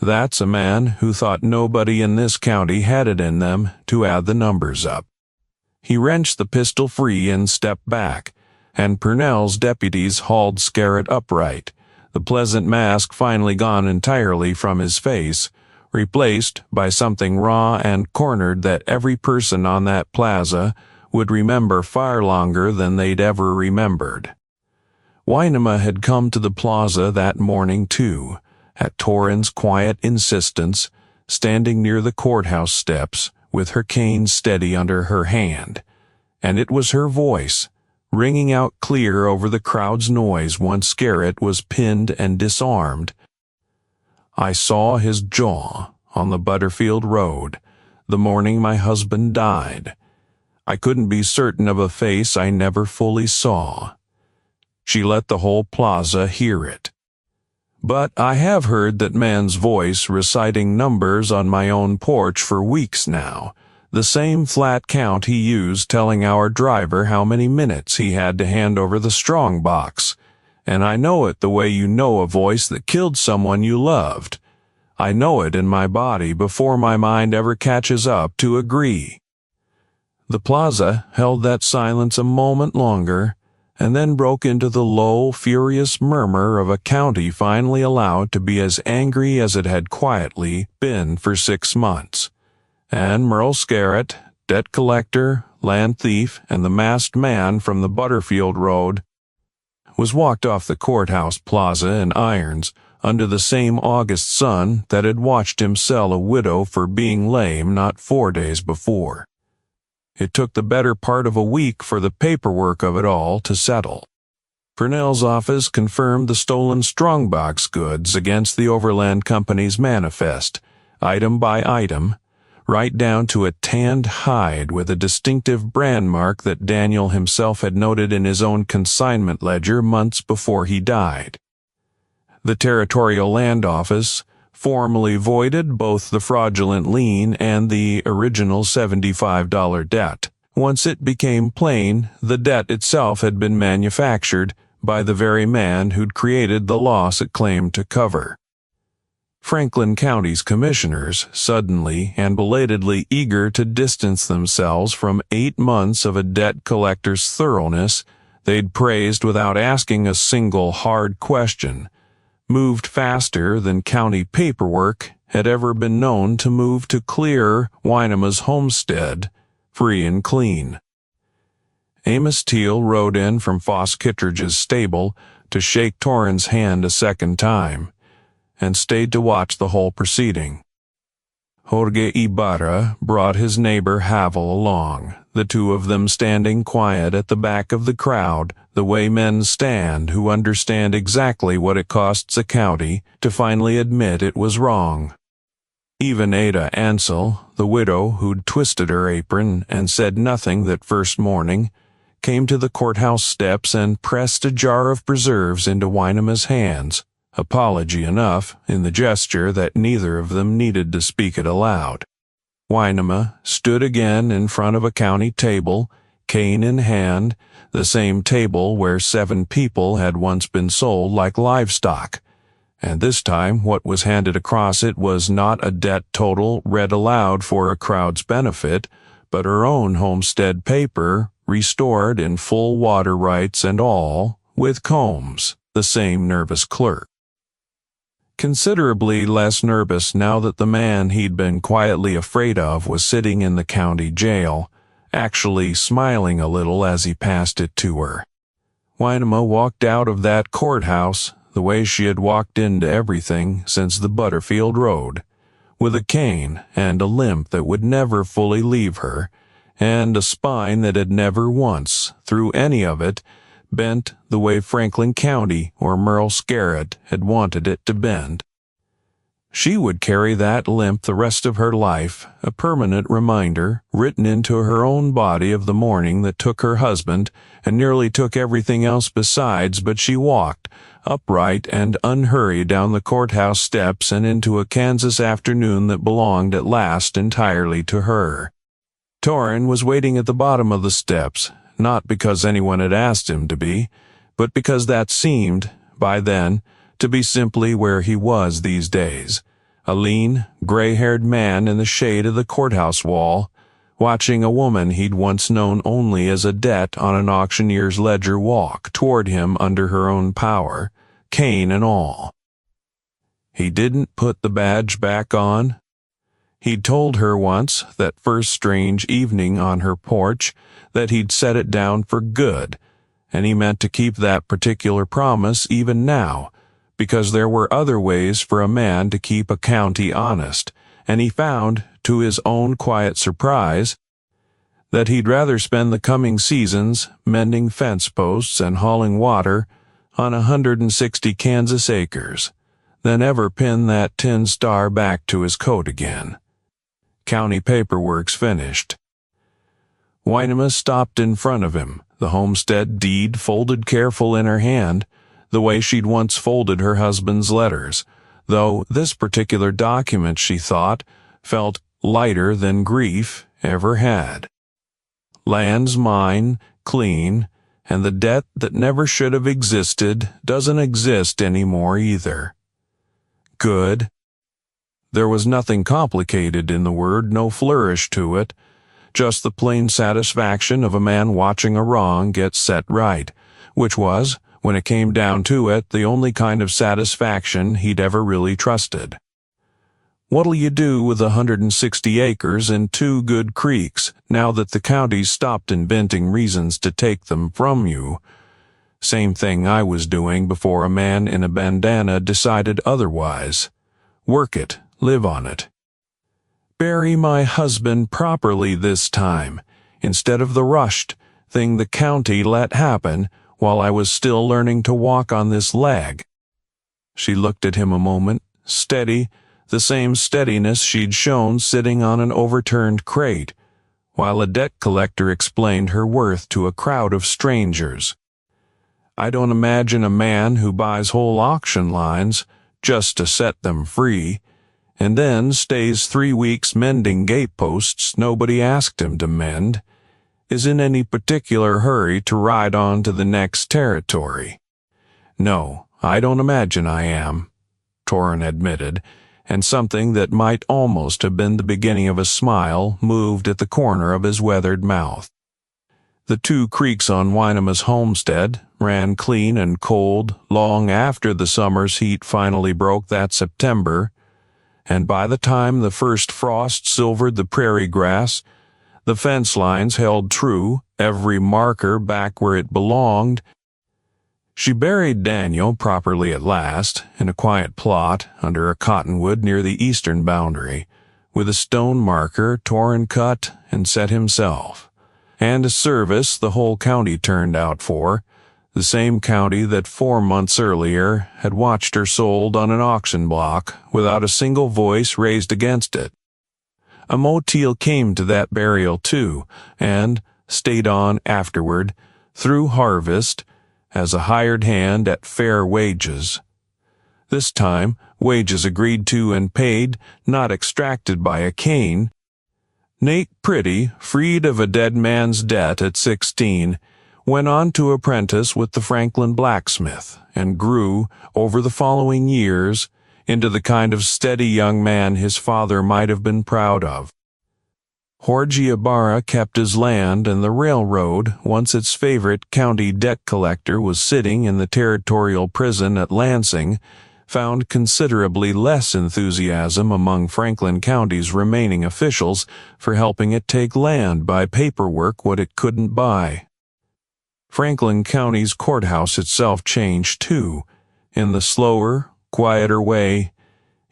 That's a man who thought nobody in this county had it in them to add the numbers up. He wrenched the pistol free and stepped back, and Purnell's deputies hauled Skerritt upright, the pleasant mask finally gone entirely from his face, replaced by something raw and cornered that every person on that plaza would remember far longer than they'd ever remembered. Winema had come to the plaza that morning, too, at Torrin's quiet insistence, standing near the courthouse steps with her cane steady under her hand, and it was her voice, ringing out clear over the crowd's noise once Skerritt was pinned and disarmed. I saw his jaw on the Butterfield Road the morning my husband died. I couldn't be certain of a face I never fully saw. She let the whole plaza hear it. But I have heard that man's voice reciting numbers on my own porch for weeks now, the same flat count he used telling our driver how many minutes he had to hand over the strongbox, and I know it the way you know a voice that killed someone you loved. I know it in my body before my mind ever catches up to agree. The plaza held that silence a moment longer, and then broke into the low, furious murmur of a county finally allowed to be as angry as it had quietly been for 6 months. And Merle Skerritt, debt collector, land thief, and the masked man from the Butterfield Road, was walked off the courthouse plaza in irons under the same August sun that had watched him sell a widow for being lame not 4 days before. It took the better part of a week for the paperwork of it all to settle. Purnell's office confirmed the stolen strongbox goods against the Overland Company's manifest, item by item, right down to a tanned hide with a distinctive brand mark that Daniel himself had noted in his own consignment ledger months before he died. The Territorial Land Office formally voided both the fraudulent lien and the original $75 debt. Once it became plain the debt itself had been manufactured by the very man who'd created the loss it claimed to cover. Franklin County's commissioners, suddenly and belatedly eager to distance themselves from 8 months of a debt collector's thoroughness they'd praised without asking a single hard question, moved faster than county paperwork had ever been known to move to clear Winema's homestead, free and clean. Amos Teal rode in from Foss Kittredge's stable to shake Torrin's hand a second time, and stayed to watch the whole proceeding. Jorge Ibarra brought his neighbor Havel along, the two of them standing quiet at the back of the crowd, the way men stand who understand exactly what it costs a county to finally admit it was wrong. Even Ada Ansel, the widow who'd twisted her apron and said nothing that first morning, came to the courthouse steps and pressed a jar of preserves into Winema's hands, apology enough in the gesture that neither of them needed to speak it aloud. Winema stood again in front of a county table, cane in hand, the same table where 7 people had once been sold like livestock, and this time what was handed across it was not a debt total read aloud for a crowd's benefit, but her own homestead paper, restored in full water rights and all, with Combs, the same nervous clerk. Considerably less nervous now that the man he'd been quietly afraid of was sitting in the county jail, actually smiling a little as he passed it to her. Winema walked out of that courthouse the way she had walked into everything since the Butterfield Road, with a cane and a limp that would never fully leave her, and a spine that had never once, through any of it, bent the way Franklin County or Merle Skerritt had wanted it to bend. She would carry that limp the rest of her life, a permanent reminder written into her own body of the morning that took her husband and nearly took everything else besides, but she walked, upright and unhurried, down the courthouse steps and into a Kansas afternoon that belonged at last entirely to her. Torrin was waiting at the bottom of the steps, not because anyone had asked him to be, but because that seemed, by then, to be simply where he was these days, a lean, gray-haired man in the shade of the courthouse wall, watching a woman he'd once known only as a debt on an auctioneer's ledger walk toward him under her own power, cane and all. He didn't put the badge back on. He'd told her once, that first strange evening on her porch, that he'd set it down for good, and he meant to keep that particular promise even now, because there were other ways for a man to keep a county honest, and he found, to his own quiet surprise, that he'd rather spend the coming seasons mending fence posts and hauling water on 160 Kansas acres than ever pin that tin star back to his coat again. County paperwork's finished. Winema stopped in front of him, the homestead deed folded careful in her hand, the way she'd once folded her husband's letters, though this particular document, she thought, felt lighter than grief ever had. Land's mine, clean, and the debt that never should have existed doesn't exist anymore either. Good. There was nothing complicated in the word, no flourish to it, just the plain satisfaction of a man watching a wrong get set right, which was, when it came down to it, the only kind of satisfaction he'd ever really trusted. What'll you do with 160 acres and 2 good creeks, now that the county's stopped inventing reasons to take them from you? Same thing I was doing before a man in a bandana decided otherwise. Work it, live on it. Bury my husband properly this time, instead of the rushed thing the county let happen while I was still learning to walk on this leg. She looked at him a moment, steady, the same steadiness she'd shown sitting on an overturned crate, while a debt collector explained her worth to a crowd of strangers. I don't imagine a man who buys whole auction lines just to set them free, and then stays 3 weeks mending gateposts nobody asked him to mend, is in any particular hurry to ride on to the next territory. No, I don't imagine I am, Torrin admitted, and something that might almost have been the beginning of a smile moved at the corner of his weathered mouth. The 2 creeks on Winema's homestead ran clean and cold long after the summer's heat finally broke that September, and by the time the first frost silvered the prairie grass, the fence lines held true, every marker back where it belonged. She buried Daniel properly at last, in a quiet plot under a cottonwood near the eastern boundary, with a stone marker Torrin cut and set himself, and a service the whole county turned out for, the same county that 4 months earlier had watched her sold on an auction block without a single voice raised against it. A motel came to that burial too, and stayed on afterward, through harvest, as a hired hand at fair wages. This time, wages agreed to and paid, not extracted by a cane. Nate Pretty, freed of a dead man's debt at 16, went on to apprentice with the Franklin blacksmith, and grew, over the following years, into the kind of steady young man his father might have been proud of. Jorge Ibarra kept his land, and the railroad, once its favorite county debt collector, was sitting in the territorial prison at Lansing, found considerably less enthusiasm among Franklin County's remaining officials for helping it take land by paperwork what it couldn't buy. Franklin County's courthouse itself changed too, in the slower, quieter way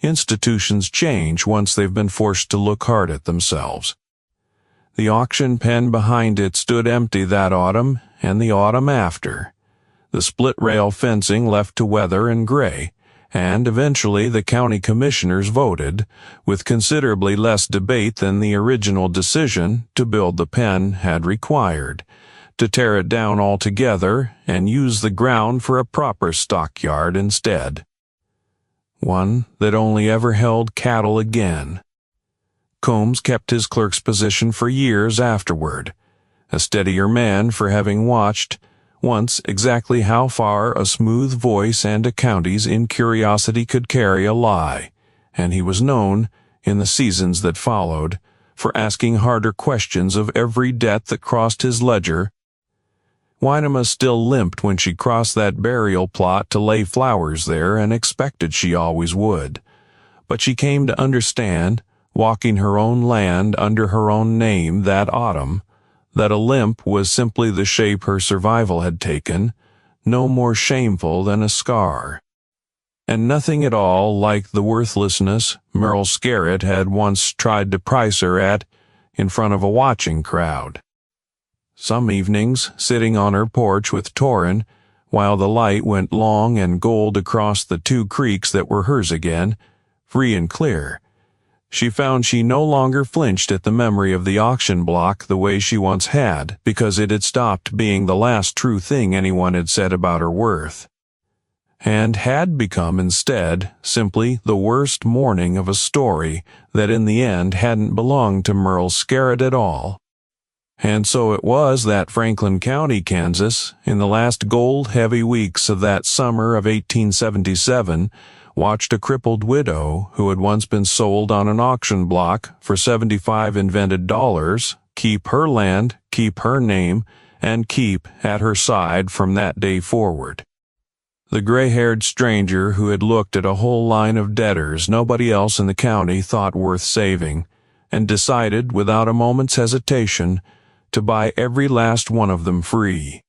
institutions change once they've been forced to look hard at themselves. The auction pen behind it stood empty that autumn and the autumn after, the split-rail fencing left to weather and gray, and eventually the county commissioners voted, with considerably less debate than the original decision to build the pen had required, to tear it down altogether and use the ground for a proper stockyard instead. One that only ever held cattle again. Combs kept his clerk's position for years afterward, a steadier man for having watched, once, exactly how far a smooth voice and a county's incuriosity could carry a lie, and he was known, in the seasons that followed, for asking harder questions of every debt that crossed his ledger. Winema still limped when she crossed that burial plot to lay flowers there and expected she always would. But she came to understand, walking her own land under her own name that autumn, that a limp was simply the shape her survival had taken, no more shameful than a scar. And nothing at all like the worthlessness Merle Skerritt had once tried to price her at in front of a watching crowd. Some evenings, sitting on her porch with Torrin, while the light went long and gold across the 2 creeks that were hers again, free and clear, she found she no longer flinched at the memory of the auction block the way she once had, because it had stopped being the last true thing anyone had said about her worth, and had become instead simply the worst morning of a story that in the end hadn't belonged to Merle Skerritt at all. And so it was that Franklin County, Kansas, in the last gold-heavy weeks of that summer of 1877, watched a crippled widow who had once been sold on an auction block for 75 invented dollars keep her land, keep her name, and keep at her side from that day forward. The gray-haired stranger who had looked at a whole line of debtors nobody else in the county thought worth saving, and decided without a moment's hesitation to buy every last one of them free.